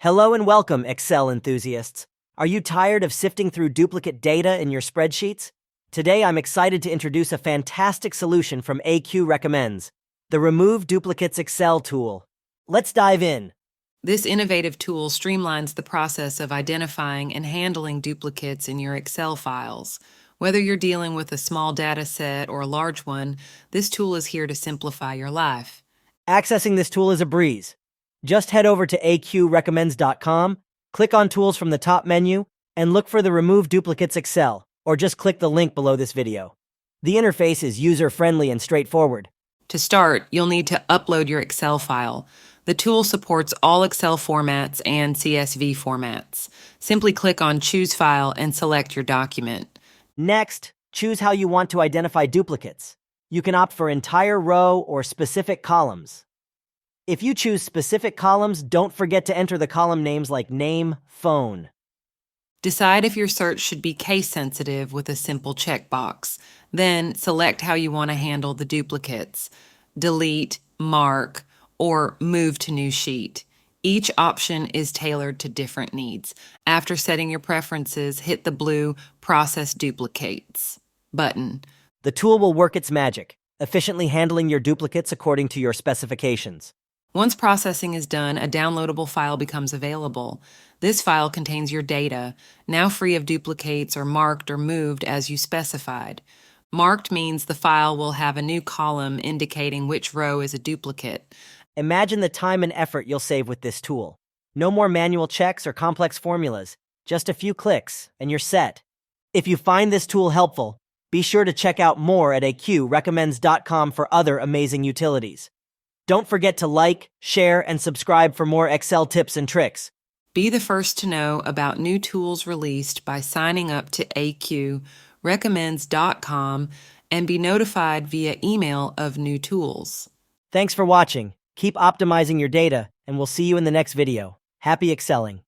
Hello and welcome, Excel enthusiasts. Are you tired of sifting through duplicate data in your spreadsheets? Today, I'm excited to introduce a fantastic solution from AQRecommends, the Remove Duplicates Excel tool. Let's dive in. This innovative tool streamlines the process of identifying and handling duplicates in your Excel files. Whether you're dealing with a small data set or a large one, this tool is here to simplify your life. Accessing this tool is a breeze. Just head over to AQRecommends.com, click on Tools from the top menu, and look for the Remove Duplicates Excel, or just click the link below this video. The interface is user-friendly and straightforward. To start, you'll need to upload your Excel file. The tool supports all Excel formats and CSV formats. Simply click on Choose File and select your document. Next, choose how you want to identify duplicates. You can opt for entire row or specific columns. If you choose specific columns, don't forget to enter the column names like name, phone. Decide if your search should be case-sensitive with a simple checkbox. Then select how you want to handle the duplicates. Delete, mark, or move to new sheet. Each option is tailored to different needs. After setting your preferences, hit the blue Process Duplicates button. The tool will work its magic, efficiently handling your duplicates according to your specifications. Once processing is done, a downloadable file becomes available. This file contains your data, now free of duplicates or marked or moved as you specified. Marked means the file will have a new column indicating which row is a duplicate. Imagine the time and effort you'll save with this tool. No more manual checks or complex formulas. Just a few clicks, and you're set. If you find this tool helpful, be sure to check out more at AQRecommends.com for other amazing utilities. Don't forget to like, share, and subscribe for more Excel tips and tricks. Be the first to know about new tools released by signing up to AQRecommends.com and be notified via email of new tools. Thanks for watching. Keep optimizing your data, and we'll see you in the next video. Happy Excelling!